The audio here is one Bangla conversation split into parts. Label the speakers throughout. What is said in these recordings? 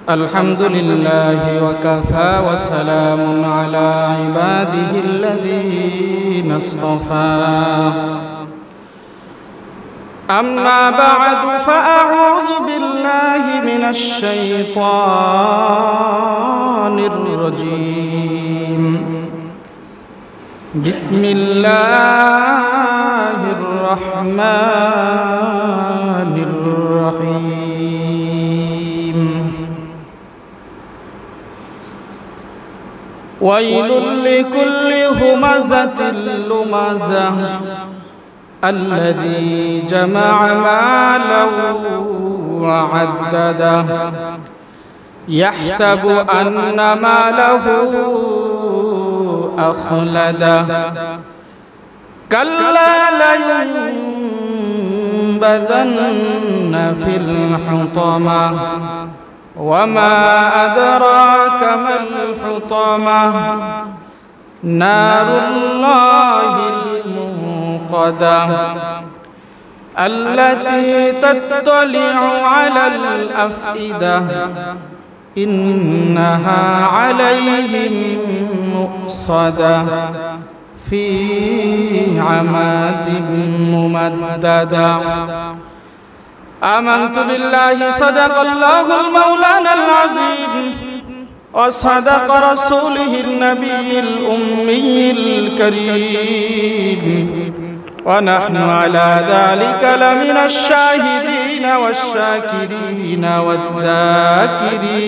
Speaker 1: الحمد لله وكفى وسلام على عباده الذين اصطفى أما بعد فأعوذ بالله من الشيطان الرجيم بسم الله الرحمن الرحيم ويل لكل همزة لمزة الذي جمع مالا وعدده يحسب أن ماله أخلده كلا لينبذن في الحطمة وما أدراك ما الحطمة نار الله الموقدة التي تطلع على الأفئدة إنها عليهم مؤصدة في عماد ممددة آمنت بالله صدق الله المولانا العظيم وصدق رسوله النبي الأمي الكريم ونحن على ذلك لمن الشاهدين والشاكرين والذاكرين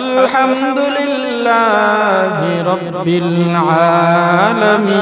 Speaker 1: الحمد لله رب العالمين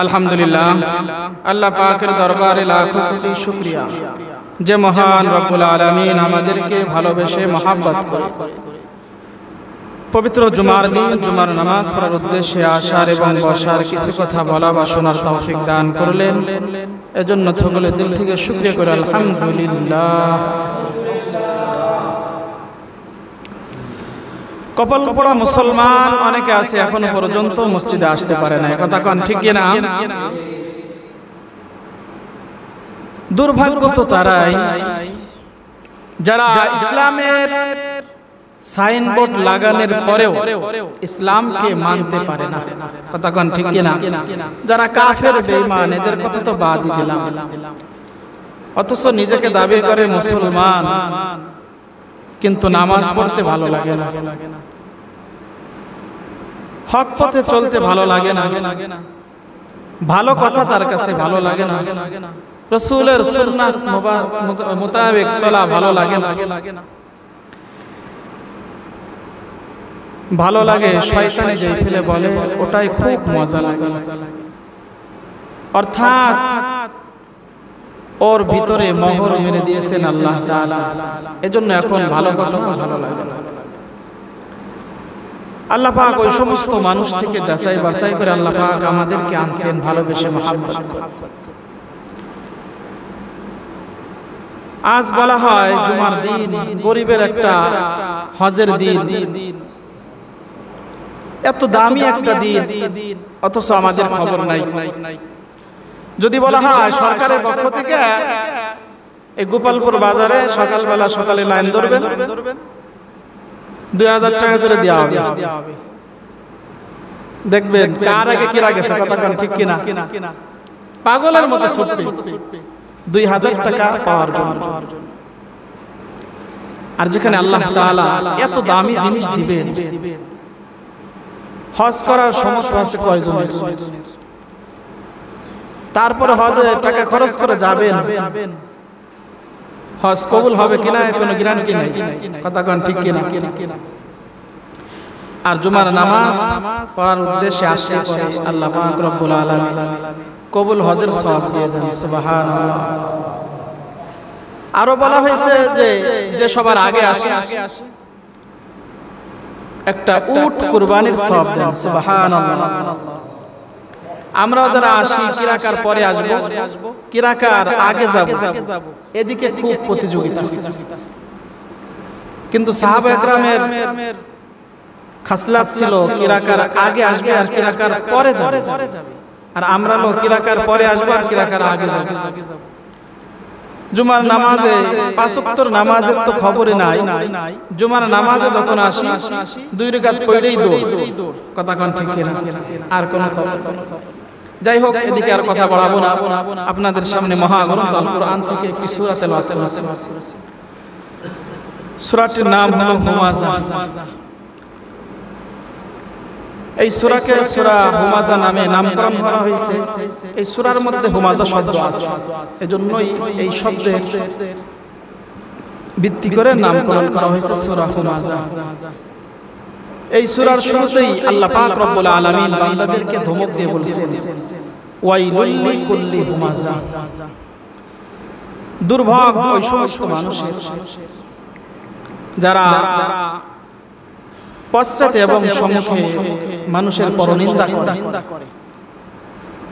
Speaker 1: আলহামদুলিল্লাহ আল্লাহ পাকের দরবারে লাখো কোটি শুকরিয়া যে মহান রব্বুল আলামিন আমাদেরকে ভালোবেসে মহব্বত করে পবিত্র জুমার দিন জুমার নামাজ পড়ার উদ্দেশ্যে আসার এবং বসার কিছু কথা বলা বা শোনার তৌফিক দান করলেন এজন্য সকলে দিল থেকে শুকরিয়া করে আলহামদুলিল্লাহ। কপাল পোড়া মুসলমান অনেকে আছে এখনো পর্যন্ত মসজিদে আসতে পারে না, কথা কোন ঠিক কিনা? দুর্ভাগ্য তো তারাই যারা ইসলামের সাইনবোর্ড লাগানোর পরেও ইসলামকে মানতে পারে না, কথা কোন ঠিক কিনা? যারা কাফের বেঈমান এদের কথা তো বাদই দিলাম, অথচ নিজেকে দাবি করে মুসলমান কিন্তু নামাজ পড়তে ভালো লাগে না, হক পথে চলতে ভালো লাগে না, ভালো কথা তার কাছে ভালো লাগে না, রাসূলের সুন্নাত মোতাবেক চলা ভালো লাগে না, ভালো লাগে শয়তানে যেই ফেলে বলে ওটাই খুব মজা লাগে, অর্থাৎ ওর ভিতরে মোহর মেরে দিয়েছেন আল্লাহ তাআলা, এজন্য এখন ভালো কথা ভালো লাগে না। আল্লাহ পাক ওই সমস্ত মানুষ থেকে যাচাই বাছাই করে আল্লাহ পাক আমাদেরকে আনছেন ভালোবেসে মহব্বত করে। আজ বলা হয় জুমার দিন, গরিবের একটা হজের দিন, এত দামি একটা দিন অথচ আমাদের খবর নাই। যদি বলা হয় সরকারের পক্ষ থেকে এই গোপালপুর বাজারে সকালে লাইন ধরবেন 2000 টাকা করে দেওয়া হবে, দেখবেন কার আগে কি গেছে, কথা কোন ঠিক কিনা? পাগলের মতো ছুটবে 2000 টাকা পাওয়ার জন্য। আর যেখানে আল্লাহ তাআলা এত দামি জিনিস দিবেন, হজ করার সমর্থ আছে কয়জনের? তারপরে হজে টাকা খরচ করে যাবেন, হজ কবুল হবে কিনা কোনো গ্যারান্টি নাই, কথা কোন ঠিক কিনা? আর জুমার নামাজ পড়ার উদ্দেশ্যে আসলে পরে আল্লাহ পাক রব্বুল আলামিন কবুল হজের সওয়াব দিয়ে দেন, সুবহানাল্লাহ। আরো বলা হয়েছে যে সবার আগে আসে একটা উট কুরবানির সওয়াব দেন, সুবহানাল্লাহ। আমরা যারা আসি কিরাকার পরে আসবো, কিরাকার আগে যাব, এদিকে খুব প্রতিযোগিতা, কিন্তু সাহাবা একরামের খাসলাত ছিল কিরাকার আগে আসবে আর কিরাকার পরে যাবে, আর আমরা লোক কিরাকার পরে আসবো আর কিরাকার আগে যাবে। জুমার নামাজে পাঁচ ওয়াক্তের নামাজের তো খবরই নাই, জুমার নামাজে যখন আসি 2 রাকাত পড়েই দৌড়, কথা কোন ঠিক কিনা, আর কোন খবর। যাই হোক, এদিকে আর কথা বাড়াবো না, আপনাদের সামনে মহাগ্রন্থ আল কোরআন থেকে একটি সূরা তেলাওয়াত করছি। সূরাটির নাম হলো হুমাযা। এই সূরাকে সূরা হুমাযা নামে নামকরণ করা হয়েছে। এই সূরার মধ্যে হুমাযা শব্দ আছে, এজন্যই এই শব্দের ভিত্তি করে নামকরণ করা হয়েছে সূরা হুমাযা। এই সূরার শুরুতেই আল্লাহ পাক রব্বুল আলামিন বান্দাদেরকে ধমক দিয়ে বলেছেন, ওয়াইলুল লিকুল্লি হুমাযা। দুর্ভোগ ওই সমস্ত মানুষের যারা পশ্চাতে এবং সম্মুখে মানুষের পরনিন্দা করে।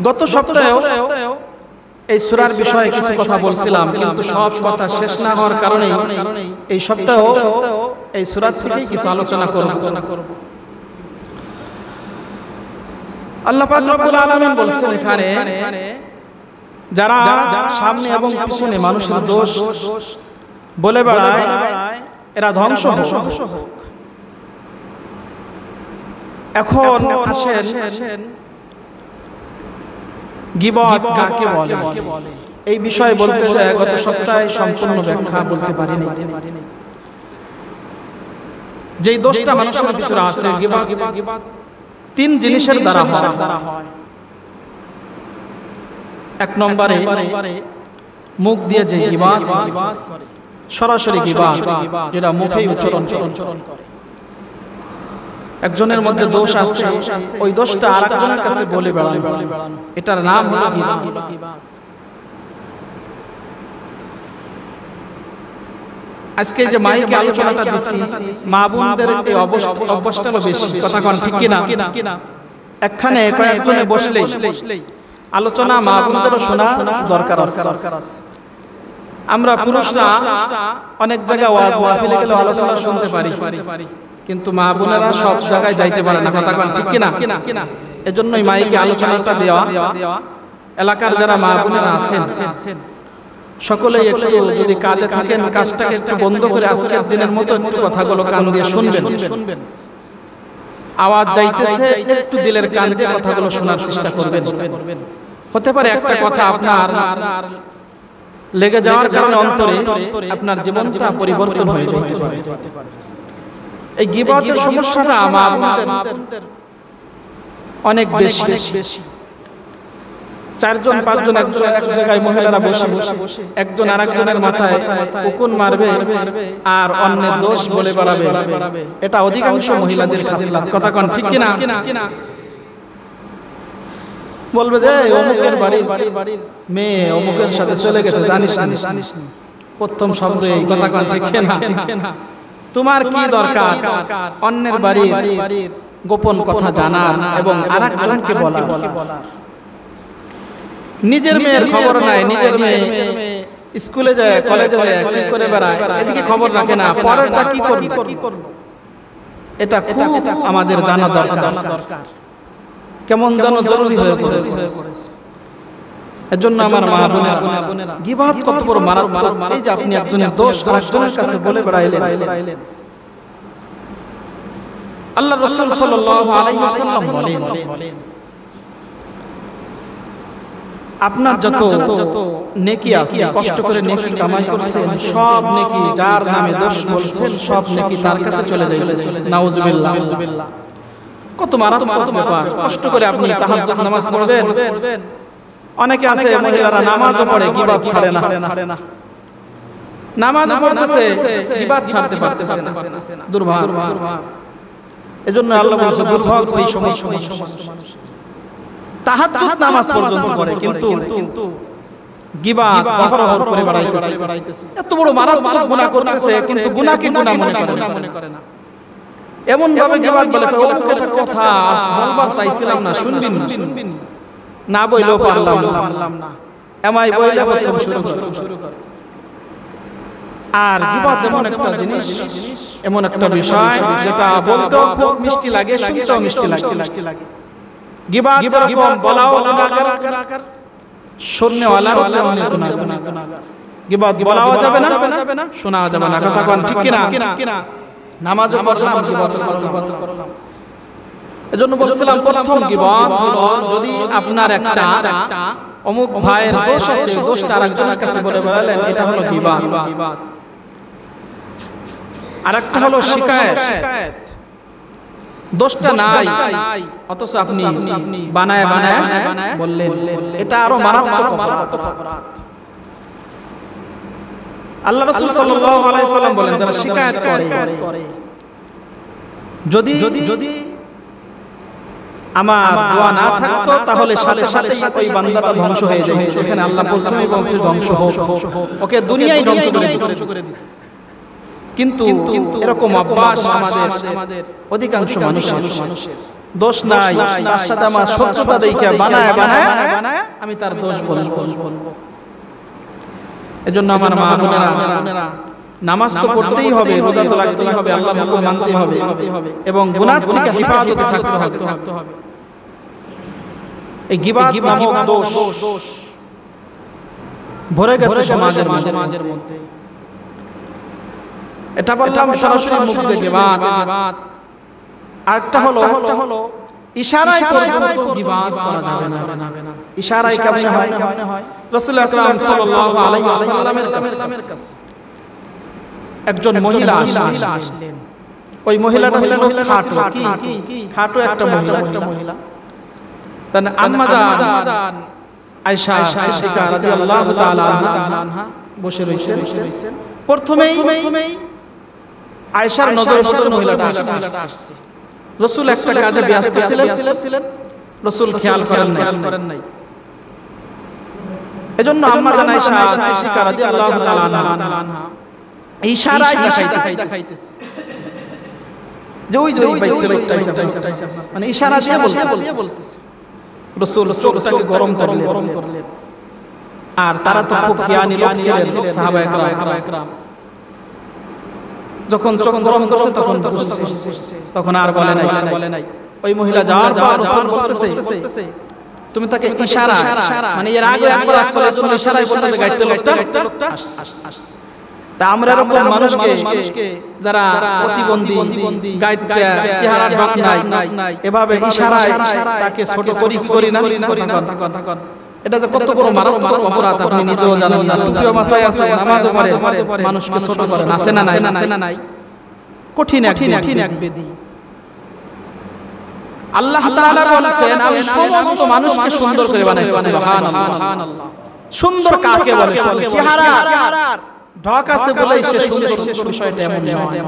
Speaker 1: গত সপ্তাহে এই সূরার বিষয়ে কিছু কথা বলছিলাম, কিন্তু সব কথা শেষ না হওয়ার কারণে এই সপ্তাহে এই সূরা থেকে কিছু আলোচনা করব। আল্লাহ পাক রব্বুল আলামিন বলেছেন এখানে, যারা সামনে এবং পিছনে মানুষের দোষ বলে বেড়ায় এরা ধ্বংস হোক। এখন আসেন গীবত কাকে বলে, এই বিষয়ে বলতে গত সপ্তাহে সম্পূর্ণ ব্যাখ্যা বলতে পারিনি। যেই দোষটা মানুষের ভিতরে আছে, গীবত 3 জিনিসের দ্বারা হয়। 1 নম্বরে মুখ দিয়ে যে গীবত করে, সরাসরি গীবত, যেটা মুখেই উচ্চারণ করে। একজনের মধ্যে দোষ আছে, ওই দোষটা আরেকজনের কাছে বলে বেড়ানো, এটার নাম হলো গীবত। আজকে যে মাইকে আলোচনাটা দিছি, মা বোনদের এই অবস্থাটা বেশি, কথা কোন ঠিক কিনা। একখানে কয়েকজনে বসলেই আলোচনা মা বোনদেরও শোনা দরকার আছে। আমরা পুরুষরা অনেক জায়গায় ওয়াজ মাহফিলে গেলে আলোচনা শুনতে পারি, কিন্তু মা বোনেরা সব জায়গায় যাইতে পারে না, কথা কোন ঠিক কিনা। এজন্যই মাইকে আলোচনাটা দেওয়া। এলাকার যারা মা বোনেরা আছেন সকলেই একটু যদি কাজে থাকেন, কাজটাকে একটু বন্ধ করে আজকের দিনের মতো একটু কথাগুলো কান দিয়ে শুনবেন। আওয়াজ যাইতেছে, একটু দিলের কান দিয়ে কথাগুলো শোনার চেষ্টা করবেন। হতে পারে একটা কথা আপনার লেগে যাওয়ার কারণে অন্তরে আপনার জীবনটা পরিবর্তন হয়ে যেতে পারে। এই গীবতের সমস্যাটা আমাদের অনেক বেশি। 4 জন 5 জন এক জায়গায় মহিলারা বসে একজন আরেকজনের মাথায় উকুন মারবে আর অন্যের দোষ বলে বেড়াবে, এটা অধিকাংশ মহিলাদের খাসলাত, কথা কোন ঠিক কিনা। বলবে যে অমুকের বাড়ির মেয়ে অমুকের সাথে চলে গেছে, জানিস না, প্রথম শব্দ এই, কথা কোন ঠিক কিনা। তোমার কি দরকার অন্যের বাড়ির গোপন কথা জানার এবং আরেকজনকে বলার? নিজের মেয়ের খবর নাই, নিজের মেয়ে স্কুলে যায়, কলেজে যায়, কি করে বেড়ায়, এদিকে খবর রাখে না, পরেরটা কি করবে? এটা খুব আমাদের জানা দরকার, কেমন যেন জরুরি হয়ে পড়েছে। এজন্য আমার মা বোনেরা, গীবত কত বড় মারাত্মক। এই যে আপনি একজনের দোষ আরেকজনের কাছে বলে বেড়াইলেন। আল্লাহ রাসূল সাল্লাল্লাহু আলাইহি ওয়াসাল্লাম বলেন, আপনার যত নেকি আছে, কষ্ট করে নেকি কামাই করছেন, সব নেকি যার নামে দোষ বলছেন সব নেকি তার কাছে চলে যাইতেছে। নাউজুবিল্লাহ। কত মারাত্মক ব্যাপার। কষ্ট করে আপনি তাহাজ্জুদ নামাজ পড়বেন, অনেকে আছে মহিলারা নামাজও পড়ে, গীবত ছাড়ে না, নামাজ পড়তেছে, গীবত ছাড়তে পারতেছে না। দুর্ভাগ্য। এজন্য আল্লাহ বলেছে দুর্ভাগ্য এই সমস্ত মানুষ তাহাজ্জুদ নামাজ পর্যন্ত পড়ে, কিন্তু গীবত অপরাধ করে বেড়াইতেছে। এত বড় মারাত্মক গুনাহ করতেছে, কিন্তু গুনাহকে গুনাহ মনে করে না। এমন ভাবে গীবত বলে, ওটা কথা বলবার চাইছিলাম না, শুনবেন না বইলেও পারলাম না, এমআই বইলে প্রথম শুরু করে। আর গীবত এমন একটা জিনিস, এমন একটা বিষয় যেটা বলতেও খুব মিষ্টি লাগে, শুনতেও মিষ্টি লাগে। গীবত যেরকম বলাও গুনাহগার, শুননেওয়ালারও তেমনি গুনাহগার। গীবত বলাও যাবে না, শোনাও যাবে না। কথা কোন ঠিক কিনা? নামাজও পড়লাম, গীবত করলাম। এজন্য বলছিলাম প্রথম গীবত হলো যদি আপনার একটা অমুক ভাইয়ের দোষ আছে, দোষটা আরেকজনের কাছে বলে বেড়ালেন, এটা হলো গীবত। আরেকটা হলো শিকায়েত, দোষটা নাই অথচ আপনি বানায় বললেন, এটা আরো মারাত্মক অপরাধ। আল্লাহ রাসূল সাল্লাল্লাহু আলাইহি ওয়াসাল্লাম বলেন যারা শিকায়েত করে, যদি আমার দোয়া না থাকতো তাহলে সাথে সাথে ওই বান্দাটা ধ্বংস হয়ে যেত। এখানে আল্লাহ প্রথমেই বলছে ধ্বংস হোক, ওকে দুনিয়ায় ধ্বংস করে দিত। কিন্তু এরকম অভ্যাস আমাদের অধিকাংশ মানুষের, দোষ নাই তার সাথে আমার শত্রুতা দেখে বানায় আমি তার দোষ বলবো। এজন্য আমার মা বোনেরা, নামাজ তো পড়তেই হবে, রোজা তো রাখতেই হবে, আল্লাহর হুকুম মানতে হবে এবং গুনাহ থেকে হেফাজতে থাকতে হবে। এই গীবত নামক দোষ ভরে গেছে সমাজের মধ্যে। এটা বললাম সরাসরি মুখ থেকে গীবত। আরেকটা হলো ইশারায় গীবত করা যাবে না। ইশারায় কেমন হয়? রাসূল আকরাম সাল্লাল্লাহু আলাইহি ওয়াসাল্লামের কাছে একজন মহিলা আসলেন। ওই মহিলাটা ছিল খাটো একটা মহিলা। তার আম্মা জান আয়েশা সিদ্দিকা রাদিয়াল্লাহু তাআলা আনহা বসে রইছেন। প্রথমেই আয়েশার নজর পড়ছে মহিলাটা আসছে। রাসূল একটা কাজে ব্যস্ত ছিলেন, রাসূল খেয়াল করেন নাই। এজন্য আম্মা জান আয়েশা সিদ্দিকা রাদিয়াল্লাহু তাআলা আনহা ইশারায় দেখাইতেছে যে ওই বাইতুল মানে ইশারা দিয়ে বলতেছে। রাসূল চোখটাকে গরম করলেন। আর তারা তো খুব জ্ঞানী লোক ছিলেন সাহাবায়ে কেরাম। যখন চোখ গরম করছে তখন আর বলে নাই। ওই মহিলা যাওয়ার রাসূল বলতেছে তুমি তাকে ইশারা মানে এর আগে একবার আসলে ইশারায় বলতে গাইতে লোকটা তা আমরা এরকম মানুষকে যারা প্রতিবন্ধী গাইডটা চেহারা ঢাক নাই এভাবে ইশারায় তাকে ছোট করি না কথা এটা যে কত বড় মারাত্মক অপরাধ আপনি নিজেও জানেন না। টুপিও মাথায় আছে, নামাজও পড়ে, মানুষকে ছোট করে আছে না নাই কঠিন এক বেদি। আল্লাহ তাআলা বলেছেন আমি সমস্ত মানুষকে সুন্দর করে বানাইছি। সুবহানাল্লাহ। সুন্দর কাকে বলে? চেহারা ঢাক আছে বলেই সে সুন্দর, বিষয়টা এমন নয়।